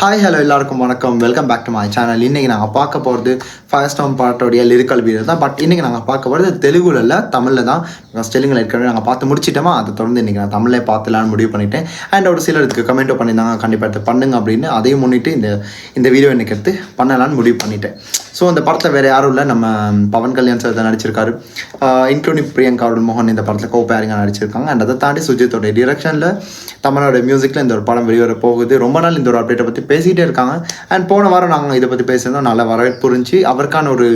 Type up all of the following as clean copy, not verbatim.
Hi hello எல்லாருக்கும் வணக்கம். Welcome back to my channel. இன்றைக்கி நாங்கள் பார்க்க போகிறது ஃபயர் ஸ்டார்ம் பாட்டோடைய லிரிக்கல் வீடியோ தான். பட் இன்றைக்கி நாங்கள் பார்க்க போகிறது தெலுங்குல இல்லை, தமிழில் தான். தெலுங்கில் இருக்கிறது நாங்கள் பார்த்து முடிச்சிட்டோமா, அதை தொடர்ந்து இன்றைக்கி நான் தமிழே பார்த்துலான்னு முடிவு பண்ணிட்டேன். அண்ட் ஒரு சிலர் இதுக்கு கமெண்ட்டோ பண்ணியிருந்தாங்க, கண்டிப்பாக எடுத்து பண்ணுங்க அப்படின்னு. அதையும் முன்னிட்டு இந்த வீடியோ இன்றைக்கி எடுத்து பண்ணலான்னு முடிவு பண்ணிட்டேன். ஸோ அந்த படத்தில் வேறு யாரும் இல்லை, நம்ம பவன் கல்யாண் சார் தான் நடிச்சிருக்காரு. இன்க்ளூடிங் பிரியங்கா அருள் மோகன் இந்த படத்தில் கோப்பேரிங்க நடிச்சிருக்காங்க. அண்ட் அதை தாண்டி சுஜித்தோடைய டிரெக்ஷனில் தமிழோட மியூசிக்கில் இந்த ஒரு படம் வெளிவர போகுது. ரொம்ப நாள் இந்த ஒரு அப்டேட்டை பற்றி பேசிகிட்டே இருக்காங்க. அண்ட் போன வாரம் நாங்கள் இதை பற்றி பேசியிருந்தோம், நல்ல வரவேற்பு இருந்துச்சு. அவருக்கான ஒரு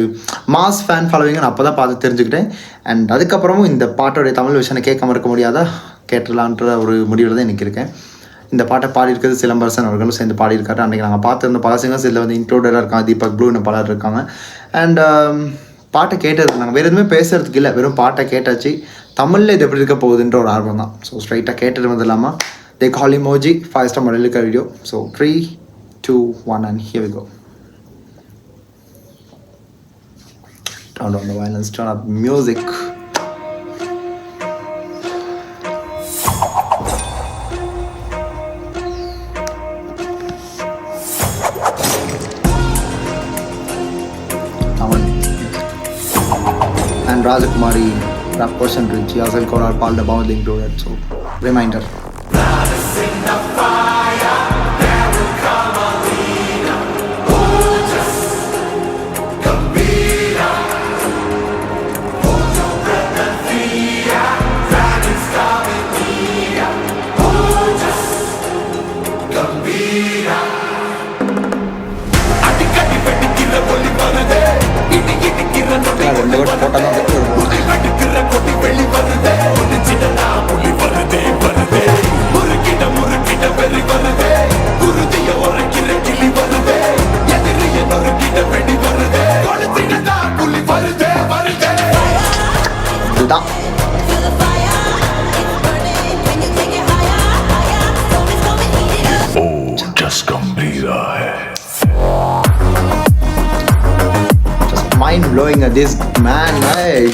மாஸ் ஃபேன் ஃபாலோவிங்கை நான் அப்போ தான் பார்த்து தெரிஞ்சுக்கிட்டேன். அண்ட் அதுக்கப்புறமும் இந்த பாட்டோடைய தமிழ் விஷயம் கேட்காம இருக்க முடியாதா, கேட்டுடலான்ற ஒரு முடிவில் தான் எனக்கு இருக்கேன். இந்த பாட்டை பாடியிருக்கிறது சிலம்பரசன் அவர்களும் சேர்ந்து பாடியிருக்காரு. அன்றைக்கி நாங்கள் பார்த்துருந்த பல சிங்கர்ஸ் இதில் வந்து இன்க்ளூடடாக இருக்காங்க, தீபக் ப்ளூ இன்னும் பலர் இருக்காங்க. அண்ட் பாட்டை கேட்டது நாங்கள் வேறு எதுவுமே பேசுகிறதுக்கு இல்லை, வெறும் பாட்டை கேட்டாச்சு. தமிழில் இது எப்படி இருக்க போகுதுன்ற ஒரு ஆர்வம் தான். ஸோ ஸ்ட்ரைட்டாக கேட்டுட்டு வந்து இல்லாமல் தே கால் இமோஜி ஃபயர் ஸ்டார்ம் இருக்க video. So 3, 2, 1 and here we go. Turn down the violence, turn up music. And Rajakumari rap person Richie as well called Paul the Bound included. So reminder. Just mind blowing at this man, hey.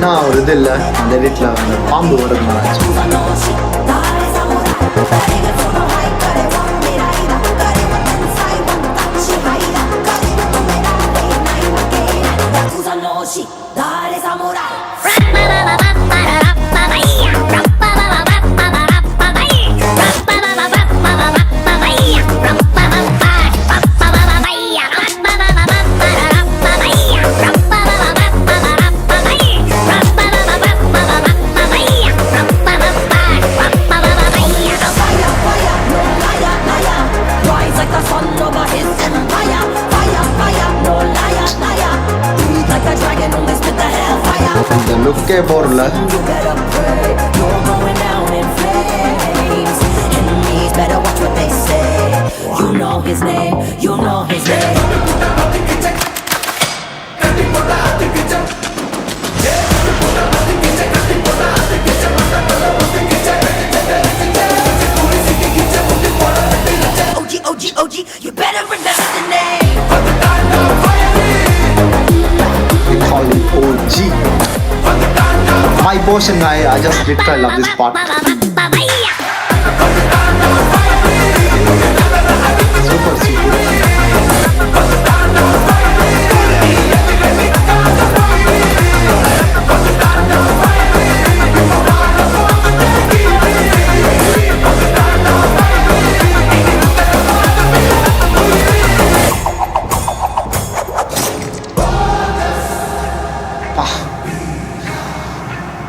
நான் ஒரு இது இல்லை, அந்த வீட்டில் அந்த பாம்பு வருது இந்த லுக்கே போறல. You better remember the name. We call it OG. My portion, I just literally love this part. Super, super.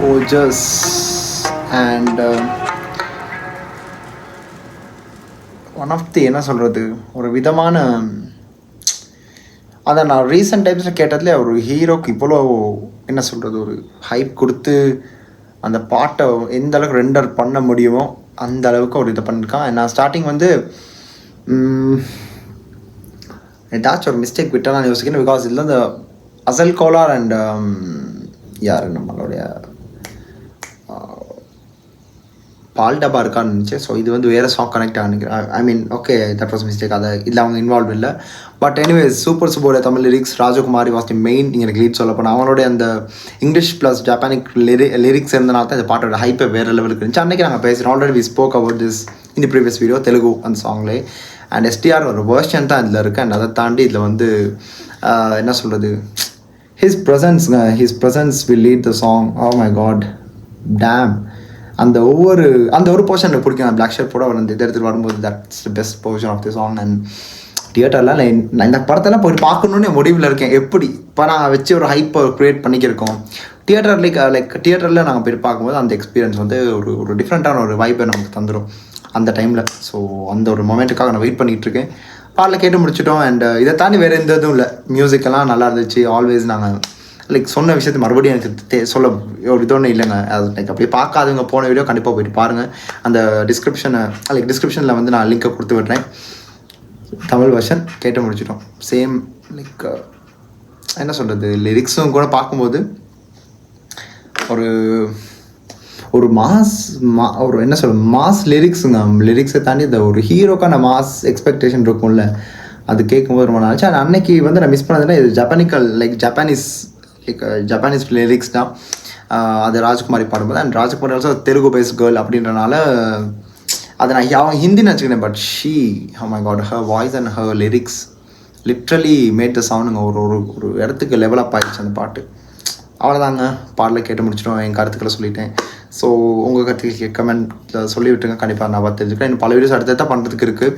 OJS and one of the என்ன சொல்கிறது ஒரு விதமான அதை நான் ரீசெண்ட் டைம்ஸில் கேட்டதுல ஒரு ஹீரோக்கு இவ்வளோ என்ன சொல்கிறது ஒரு ஹைப் கொடுத்து அந்த பாட்டை எந்த அளவுக்கு ரெண்டர் பண்ண முடியுமோ அந்த அளவுக்கு ஒரு இதை பண்ணியிருக்கான். நான் ஸ்டார்டிங் வந்து ஏதாச்சும் ஒரு மிஸ்டேக் விட்டால் நான் யோசிக்கிறேன். பிகாஸ் இதில் இந்த அசல் கோலார் அண்ட் யார் நம்மளுடைய பால் டப்பா இருக்கான்னு இருந்துச்சு. ஸோ இது வந்து வேறு சாங் கனெக்ட் ஆகிக்கிறேன். I mean okay that was mistake. அதை இதில் அவங்க இன்வால்வ் இல்லை. பட் எனிவேஸ் சூப்பர் சூப்பரோட Tamil lyrics Rajakumari was the main எனக்கு லீட் சொல்ல போனால் அவங்களுடைய அந்த இங்கிலீஷ் ப்ளஸ் ஜப்பானிக் லிரிக்ஸ் இருந்தனால தான் இந்த பாட்டோட ஹைப்பை வேறு லெவலுக்கு இருந்துச்சு. அன்றைக்கி நாங்கள் பேசுகிறோம் already we spoke about this in the previous video Telugu அந்த சாங்லே. அண்ட் எஸ்டிஆர் ஒரு வேர்ஷன் தான் இதில் இருக்குது. அண்ட் அதை தாண்டி இதில் வந்து என்ன சொல்கிறது his presence will lead the song. Oh my god damn அந்த ஒரு போர்ஷன் எனக்கு பிடிக்கும். அந்த பிளாக் ஷர்ட் போட அவர் அந்த எடுத்துகிட்டு வரும்போது that's the best portion of the song. And தியேட்டரில் நான் இந்த படத்தெல்லாம் போயிட்டு பார்க்கணுன்னு முடிவில் இருக்கேன். எப்படி இப்போ நான் வச்சு ஒரு ஹைப்பை க்ரியேட் பண்ணிக்கிருக்கோம் தியேட்டரில் நாங்கள் போய் பார்க்கும்போது அந்த எக்ஸ்பீரியன்ஸ் வந்து ஒரு டிஃப்ரெண்ட்டான ஒரு வைப்பை நமக்கு தந்துடும் அந்த டைமில். ஸோ அந்த ஒரு மொமெண்ட்டுக்காக நான் வெயிட் பண்ணிகிட்ருக்கேன். பாடல கேட்டு முடிச்சிட்டோம். அண்ட் இதை தாண்டி வேறு எந்த இதுவும் இல்லை. மியூசிக்கெல்லாம் நல்லா இருந்துச்சு. ஆல்வேஸ் நாங்கள் சொன்ன விஷயத்தை மறுபடியும் எனக்கு சொல்ல ஒரு இதொன்று இல்லைங்க. அது அப்படியே பார்க்காதவங்க போன வீடியோ கண்டிப்பாக போயிட்டு பாருங்கள். அந்த டிஸ்கிரிப்ஷனில் வந்து நான் லிங்க்கை கொடுத்து விட்றேன். தமிழ் வெர்ஷன் கேட்டு முடிச்சிட்டோம். சேம் என்ன சொல்கிறது லிரிக்ஸும் கூட பார்க்கும்போது ஒரு ஒரு என்ன சொல்கிறது மாஸ் லிரிக்ஸை தாண்டி இந்த ஒரு ஹீரோக்கான மாஸ் எக்ஸ்பெக்டேஷன் இருக்கும்ல அது கேட்கும்போது ரொம்ப நாள். ஆனால் அன்னைக்கு வந்து நான் மிஸ் பண்ணதுன்னா இது ஜப்பானீஸ் லிரிக்ஸ் தான். அது ராஜ்குமாரி பாடும்போது and Rajkumari also Telugu based girl அப்படின்றனால அதை நான் ஹிந்தின்னு வச்சுக்கினேன். But oh my god her voice and her lyrics literally made the sound ஒரு இடத்துக்கு லெவலப் ஆகிடுச்சு அந்த பாட்டு. அவ்வளோதாங்க பாடலை கேட்டு முடிச்சிட்டோம். என் கருத்துக்களை சொல்லிட்டேன். ஸோ உங்கள் கருத்துக்கள் கமெண்ட்டில் சொல்லி விட்டுருங்க. கண்டிப்பாக நான் பார்த்து தெரிஞ்சுக்கிறேன். இன்னும் பல வீடியோஸ் அடுத்ததான் பண்ணுறதுக்கு இருக்குது.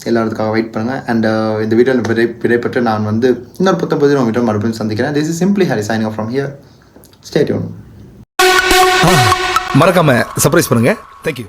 எல்லாத்துக்காக வெயிட் பண்ணுங்கள். அண்ட் இந்த வீடியோவில் விடைபெற்று நான் வந்து இன்னொரு 19 வீடியோ மறுபடியும் சந்திக்கிறேன். This is simply Hari signing off from here. Stay tune. மறக்காம சர்ப்ரைஸ் பண்ணுங்க. தேங்க்யூ.